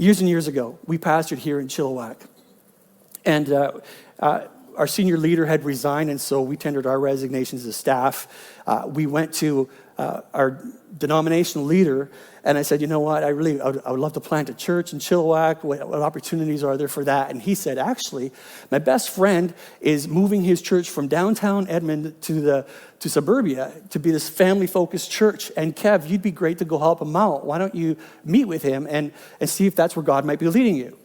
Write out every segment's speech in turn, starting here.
Years and years ago, we pastored here in Chilliwack. And our senior leader had resigned, and so we tendered our resignations as staff. We went to our denominational leader, and I said, you know what, I would love to plant a church in Chilliwack. What opportunities are there for that? And he said, actually, my best friend is moving his church from downtown Edmond to suburbia to be this family-focused church. And Kev, you'd be great to go help him out. Why don't you meet with him and see if that's where God might be leading you?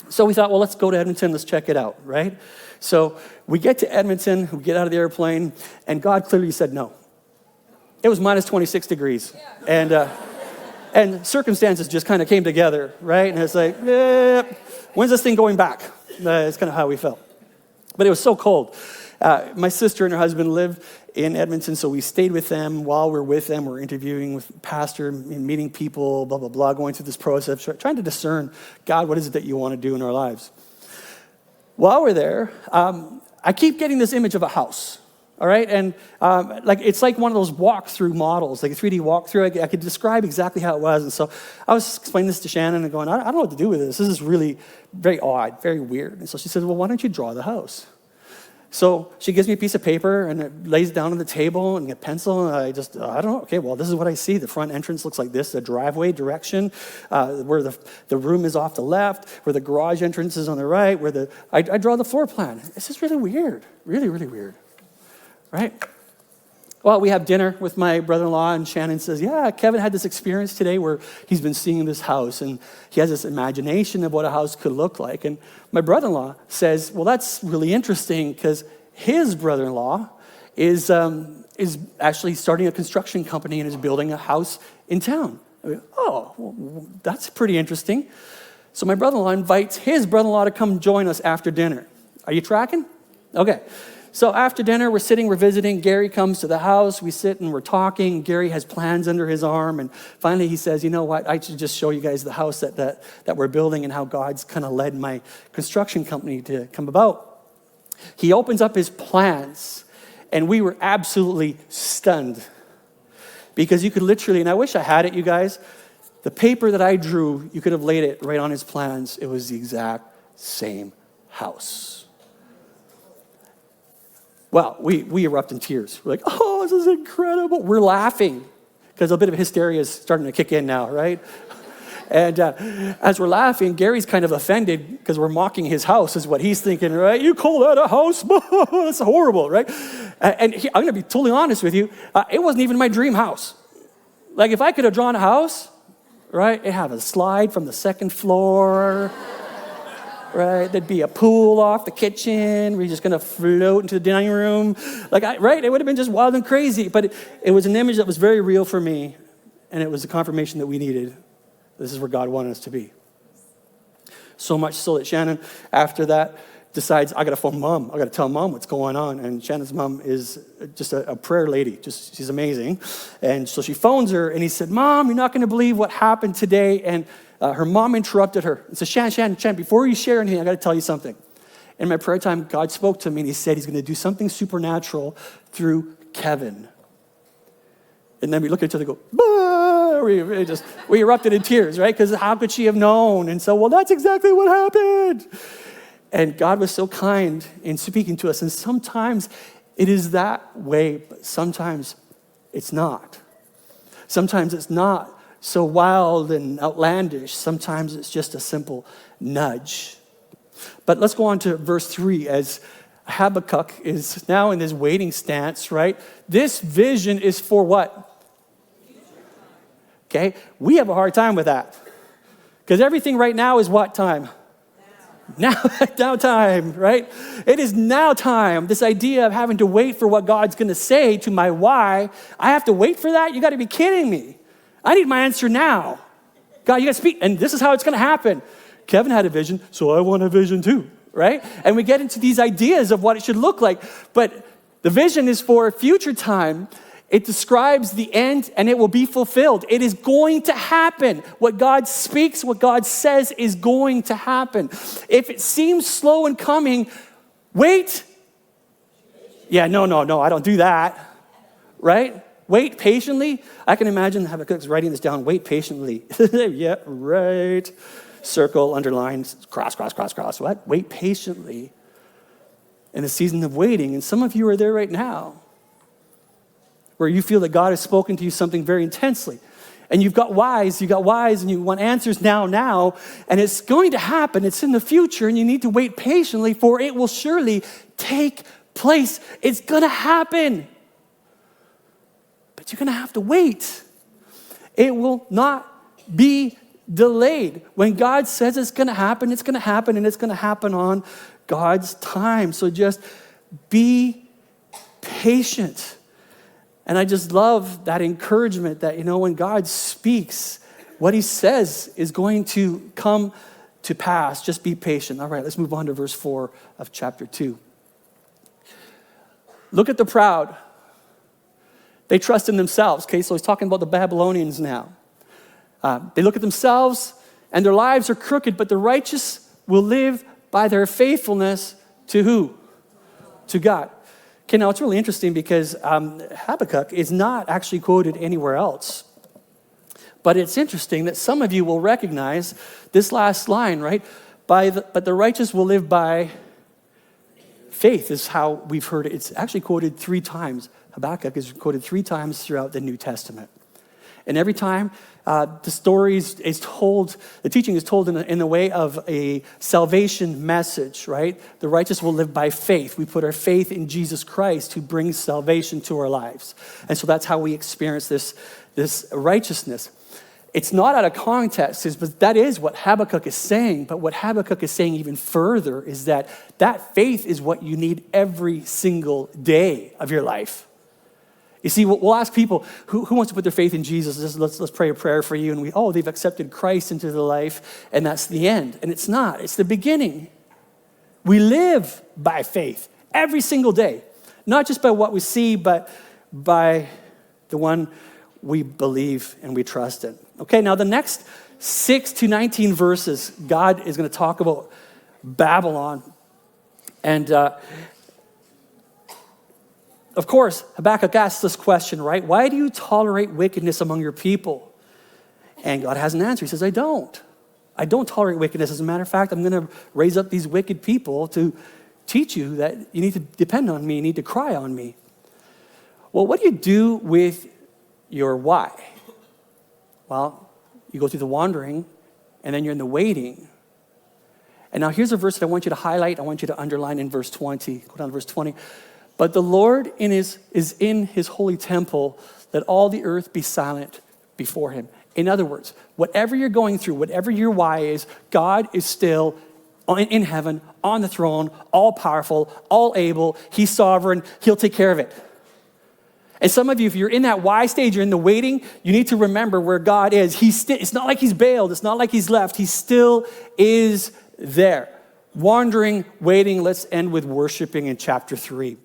So we thought, well, let's go to Edmonton, let's check it out, right? So we get to Edmonton, we get out of the airplane, and God clearly said no. It was minus 26 degrees. And circumstances just kind of came together, right? And it's like, when's this thing going back? It's kind of how we felt. But it was so cold. My sister and her husband live in Edmonton, so we stayed with them. While we're with them, we're interviewing with pastor, meeting people, blah, blah, blah, going through this process, trying to discern, God, what is it that you want to do in our lives? While we're there, I keep getting this image of a house. All right, and it's like one of those walkthrough models, like a 3D walkthrough. I could describe exactly how it was. And so I was explaining this to Shannon and going, I don't know what to do with this. This is really very odd, very weird. And so she says, well, why don't you draw the house? So she gives me a piece of paper and it lays down on the table and a pencil. And I don't know. Okay, well, this is what I see. The front entrance looks like this, the driveway direction, where the room is off the left, where the garage entrance is on the right, I draw the floor plan. It's just really weird, really, really weird. Right? Well, we have dinner with my brother-in-law, and Shannon says, yeah, Kevin had this experience today where he's been seeing this house, and he has this imagination of what a house could look like. And my brother-in-law says, well, that's really interesting because his brother-in-law is actually starting a construction company and is building a house in town. I mean, well, that's pretty interesting. So my brother-in-law invites his brother-in-law to come join us after dinner. Are you tracking? Okay. So after dinner, we're visiting. Gary comes to the house. We sit and we're talking. Gary has plans under his arm. And finally he says, you know what, I should just show you guys the house that we're building and how God's kind of led my construction company to come about. He opens up his plans, and we were absolutely stunned. Because you could literally, and I wish I had it, you guys, the paper that I drew, you could have laid it right on his plans. It was the exact same house. Well, we erupt in tears. We're like, oh, this is incredible. We're laughing because a bit of hysteria is starting to kick in now, right? And as we're laughing, Gary's kind of offended because we're mocking his house is what he's thinking, right? You call that a house? That's horrible, right? I'm going to be totally honest with you. It wasn't even my dream house. Like if I could have drawn a house, right, it'd have a slide from the second floor. Right, there'd be a pool off the kitchen. We're just gonna float into the dining room, right? It would have been just wild and crazy, but it was an image that was very real for me, and it was a confirmation that we needed. This is where God wanted us to be. So much so that Shannon, after that, decides I gotta phone Mom. I gotta tell Mom what's going on. And Shannon's mom is just a prayer lady. She's amazing. And so she phones her, and he said, Mom, you're not gonna believe what happened today. And her mom interrupted her and said, Shannon, before you share anything, I got to tell you something. In my prayer time, God spoke to me, and he said he's going to do something supernatural through Kevin. And then we look at each other and go, bah! We erupted in tears, right? Because how could she have known? And so, well, that's exactly what happened. And God was so kind in speaking to us. And sometimes it is that way, but sometimes it's not. Sometimes it's not so wild and outlandish. Sometimes it's just a simple nudge. But let's go on to verse 3 as Habakkuk is now in this waiting stance, right? This vision is for what? Okay, we have a hard time with that. Because everything right now is what time? Now time, right? It is now time. This idea of having to wait for what God's going to say to my why, I have to wait for that? You got to be kidding me. I need my answer now. God, you got to speak, and this is how it's going to happen. Kevin had a vision, so I want a vision too, right? And we get into these ideas of what it should look like, but the vision is for a future time. It describes the end, and it will be fulfilled. It is going to happen. What God speaks, what God says is going to happen. If it seems slow in coming, wait. Yeah, no, I don't do that, right? Wait patiently. I can imagine Habakkuk's writing this down. Wait patiently. Yeah, right. circle, underline, cross, cross, cross, cross. What? Wait patiently in a season of waiting. And some of you are there right now where you feel that God has spoken to you something very intensely. And you've got whys, and you want answers now, and it's going to happen. It's in the future, and you need to wait patiently, for it will surely take place. It's going to happen. But you're going to have to wait. It will not be delayed. When God says it's going to happen, it's going to happen, and it's going to happen on God's time. So just be patient. And I just love that encouragement that, when God speaks, what he says is going to come to pass. Just be patient. All right, let's move on to verse 4 of chapter 2. Look at the proud. They trust in themselves. Okay, so he's talking about the Babylonians now. They look at themselves, and their lives are crooked, but the righteous will live by their faithfulness to who? To God. Okay, now it's really interesting because Habakkuk is not actually quoted anywhere else. But it's interesting that some of you will recognize this last line, right? But the righteous will live by faith is how we've heard it. It's actually quoted 3 times. Habakkuk is quoted 3 times throughout the New Testament. And every time the story is told, the teaching is told in the way of a salvation message, right? The righteous will live by faith. We put our faith in Jesus Christ who brings salvation to our lives. And so that's how we experience this righteousness. It's not out of context, but that is what Habakkuk is saying. But what Habakkuk is saying even further is that faith is what you need every single day of your life. You see, we'll ask people, who wants to put their faith in Jesus? Let's pray a prayer for you. And they've accepted Christ into their life, and that's the end. And it's not. It's the beginning. We live by faith every single day. Not just by what we see, but by the one we believe and we trust in. Okay, now the next 6 to 19 verses, God is going to talk about Babylon. And of course, Habakkuk asks this question, right? Why do you tolerate wickedness among your people? And God has an answer. He says, I don't. I don't tolerate wickedness. As a matter of fact, I'm going to raise up these wicked people to teach you that you need to depend on me. You need to cry on me. Well, what do you do with your why? Well, you go through the wandering, and then you're in the waiting. And now here's a verse that I want you to highlight. I want you to underline in verse 20. Go down to verse 20. But the Lord is in his holy temple, let all the earth be silent before him. In other words, whatever you're going through, whatever your why is, God is still in heaven, on the throne, all powerful, all able. He's sovereign. He'll take care of it. And some of you, if you're in that why stage, you're in the waiting, you need to remember where God is. It's not like he's bailed. It's not like he's left. He still is there. Wandering, waiting. Let's end with worshiping in chapter 3.